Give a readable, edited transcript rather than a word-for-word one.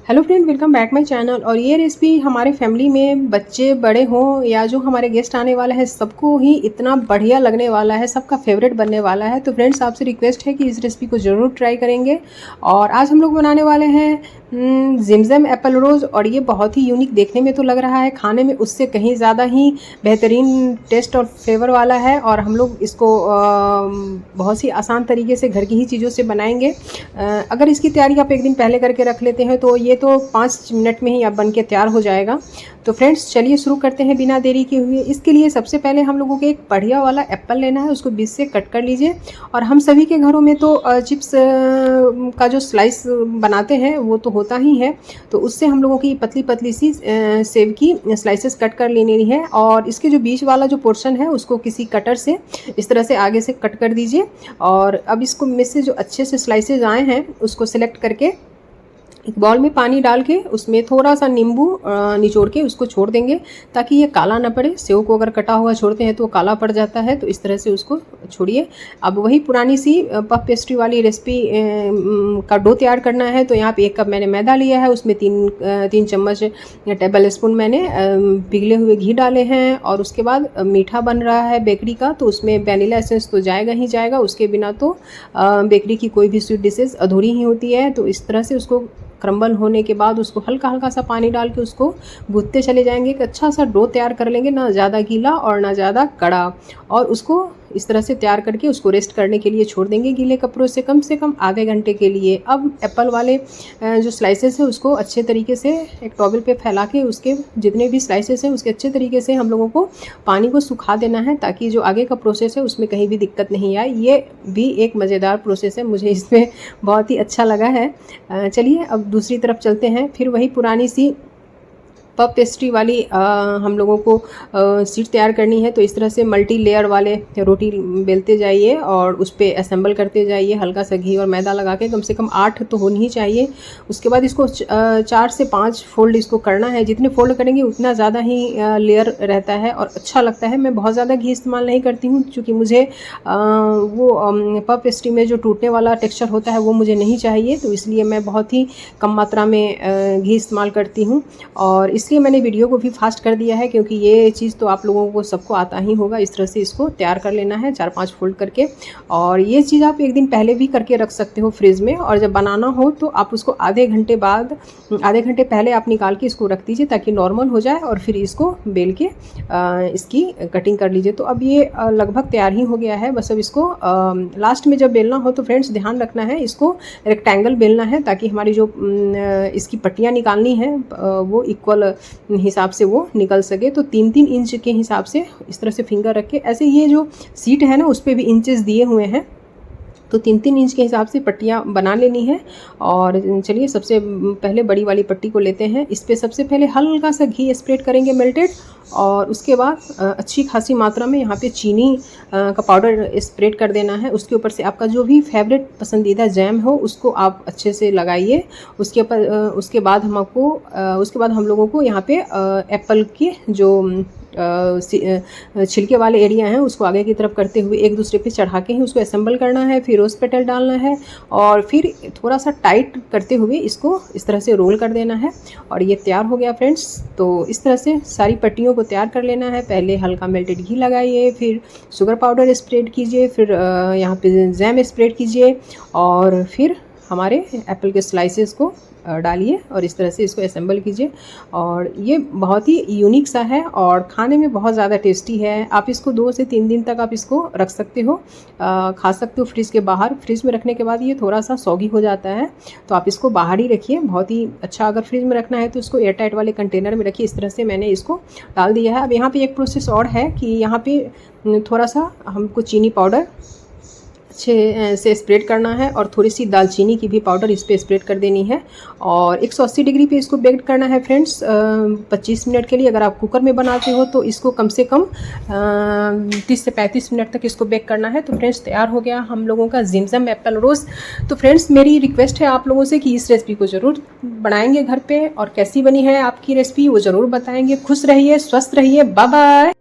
Hello friend, welcome back my channel. और ये recipe हमारे फैमिली में बच्चे बड़े हों या जो हमारे गेस्ट आने वाले हैं सबको ही इतना बढ़िया लगने वाला है, सबका फेवरेट बनने वाला है। तो फ्रेंड्स, आपसे रिक्वेस्ट है कि इस रेसिपी को ज़रूर ट्राई करेंगे। और आज हम लोग बनाने वाले हैं जिमज़म एप्पल रोज़। और ये बहुत ही यूनिक देखने में तो लग रहा है, खाने में उससे कहीं ज़्यादा ही बेहतरीन टेस्ट और फ्लेवर वाला है। और हम लोग इसको बहुत सी आसान तरीके से घर की ही चीज़ों से बनाएंगे। अगर इसकी तैयारी आप एक दिन पहले करके रख लेते हैं तो ये तो 5 मिनट में ही आप बन के तैयार हो जाएगा। तो फ्रेंड्स, चलिए शुरू करते हैं बिना देरी के हुए। इसके लिए सबसे पहले हम लोगों को एक बढ़िया वाला एप्पल लेना है, उसको बीच से कट कर लीजिए। और हम सभी के घरों में तो चिप्स का जो स्लाइस बनाते हैं वो तो होता ही है। तो उससे हम लोगों की पतली पतली सी सेब की स्लाइसेस कट कर लेनी है। और इसके जो बीच वाला जो पोर्शन है उसको किसी कटर से इस तरह से आगे से कट कर दीजिए। और अब इसको में से जो अच्छे से स्लाइसेस आए हैं उसको सिलेक्ट करके एक बॉल में पानी डाल के उसमें थोड़ा सा नींबू निचोड़ के उसको छोड़ देंगे, ताकि ये काला ना पड़े। सेव को अगर कटा हुआ छोड़ते हैं तो काला पड़ जाता है, तो इस तरह से उसको छोड़िए। अब वही पुरानी सी पफ पेस्ट्री वाली रेसिपी का डो तैयार करना है। तो यहाँ पे 1 कप मैंने मैदा लिया है, उसमें 3 चम्मच या टेबल स्पून मैंने पिघले हुए घी डाले हैं। और उसके बाद मीठा बन रहा है बेकरी का, तो उसमें वैनिला एसेंस तो जाएगा ही जाएगा। उसके बिना तो बेकरी की कोई भी स्वीट डिशेज़ अधूरी ही होती है। तो इस तरह से उसको क्रम्बल होने के बाद उसको हल्का हल्का सा पानी डाल के उसको गूंथते चले जाएंगे। एक अच्छा सा डो तैयार कर लेंगे, ना ज़्यादा गीला और ना ज़्यादा कड़ा। और उसको इस तरह से तैयार करके उसको रेस्ट करने के लिए छोड़ देंगे गीले कपड़ों से, कम से कम आधे घंटे के लिए। अब एप्पल वाले जो स्लाइसेस है उसको अच्छे तरीके से एक टॉवल पे फैला के उसके जितने भी स्लाइसेस हैं उसके अच्छे तरीके से हम लोगों को पानी को सुखा देना है, ताकि जो आगे का प्रोसेस है उसमें कहीं भी दिक्कत नहीं आए। ये भी एक मज़ेदार प्रोसेस है, मुझे इसमें बहुत ही अच्छा लगा है। चलिए अब दूसरी तरफ चलते हैं। फिर वही पुरानी सी पफ पेस्ट्री वाली हम लोगों को शीट तैयार करनी है। तो इस तरह से मल्टी लेयर वाले रोटी बेलते जाइए और उस पर असेंबल करते जाइए। हल्का सा घी और मैदा लगा के कम से कम 8 तो होनी ही चाहिए। उसके बाद इसको 4 से 5 फोल्ड इसको करना है। जितने फोल्ड करेंगे उतना ज़्यादा ही लेयर रहता है और अच्छा लगता है। मैं बहुत ज़्यादा घी इस्तेमाल नहीं करती हूँ, क्योंकि मुझे वो पफ पेस्ट्री में जो टूटने वाला टेक्सचर होता है वो मुझे नहीं चाहिए। तो इसलिए मैं बहुत ही कम मात्रा में घी इस्तेमाल करती हूँ। और इसलिए मैंने वीडियो को भी फास्ट कर दिया है, क्योंकि ये चीज़ तो आप लोगों को सबको आता ही होगा। इस तरह से इसको तैयार कर लेना है 4-5 फोल्ड करके। और ये चीज़ आप एक दिन पहले भी करके रख सकते हो फ्रिज में, और जब बनाना हो तो आप उसको आधे घंटे पहले आप निकाल के इसको रख दीजिए, ताकि नॉर्मल हो जाए। और फिर इसको बेल के इसकी कटिंग कर लीजिए। तो अब ये लगभग तैयार ही हो गया है। बस अब इसको लास्ट में जब बेलना हो तो फ्रेंड्स ध्यान रखना है, इसको रेक्टेंगल बेलना है, ताकि हमारी जो इसकी पट्टियाँ निकालनी है वो इक्वल हिसाब से वो निकल सके। तो 3-3 इंच के हिसाब से इस तरह से फिंगर रख के, ऐसे ये जो सीट है ना उस पर भी इंचेस दिए हुए हैं, तो 3-3 इंच के हिसाब से पट्टियाँ बना लेनी है। और चलिए सबसे पहले बड़ी वाली पट्टी को लेते हैं। इस पर सबसे पहले हल्का सा घी स्प्रेड करेंगे मेल्टेड। और उसके बाद अच्छी खासी मात्रा में यहाँ पे चीनी का पाउडर स्प्रेड कर देना है। उसके ऊपर से आपका जो भी फेवरेट पसंदीदा जैम हो उसको आप अच्छे से लगाइए। उसके बाद हम लोगों को यहाँ पे एप्पल के जो छिलके वाले एरिया हैं उसको आगे की तरफ करते हुए एक दूसरे पे चढ़ा के ही उसको असेंबल करना है। फिर रोज़ पेटल डालना है और फिर थोड़ा सा टाइट करते हुए इसको इस तरह से रोल कर देना है। और ये तैयार हो गया फ्रेंड्स। तो इस तरह से सारी पट्टियों को तैयार कर लेना है। पहले हल्का मेल्टेड घी लगाइए, फिर शुगर पाउडर स्प्रेड कीजिए, फिर यहाँ पे जैम स्प्रेड कीजिए, और फिर हमारे एप्पल के स्लाइसेस को डालिए और इस तरह से इसको असेंबल कीजिए। और ये बहुत ही यूनिक सा है और खाने में बहुत ज़्यादा टेस्टी है। आप इसको 2 से 3 दिन तक आप इसको रख सकते हो, खा सकते हो फ्रिज के बाहर। फ्रिज में रखने के बाद ये थोड़ा सा सॉगी हो जाता है, तो आप इसको बाहर ही रखिए। बहुत ही अच्छा, अगर फ्रिज में रखना है तो इसको एयर टाइट वाले कंटेनर में रखिए। इस तरह से मैंने इसको डाल दिया है। अब यहाँ पर एक प्रोसेस और है कि यहाँ पर थोड़ा सा हमको चीनी पाउडर अच्छे से स्प्रेड करना है, और थोड़ी सी दालचीनी की भी पाउडर इस पर स्प्रेड कर देनी है। और 180 डिग्री पे इसको बेक करना है फ्रेंड्स 25 मिनट के लिए। अगर आप कुकर में बनाते हो तो इसको कम से कम 30 से 35 मिनट तक इसको बेक करना है। तो फ्रेंड्स, तैयार हो गया हम लोगों का जिमज़म एप्पल रोज़। तो फ्रेंड्स, मेरी रिक्वेस्ट है आप लोगों से कि इस रेसिपी को ज़रूर बनाएंगे घर पे, और कैसी बनी है आपकी रेसिपी वो ज़रूर बताएंगे। खुश रहिए, स्वस्थ रहिए, बाय बाय।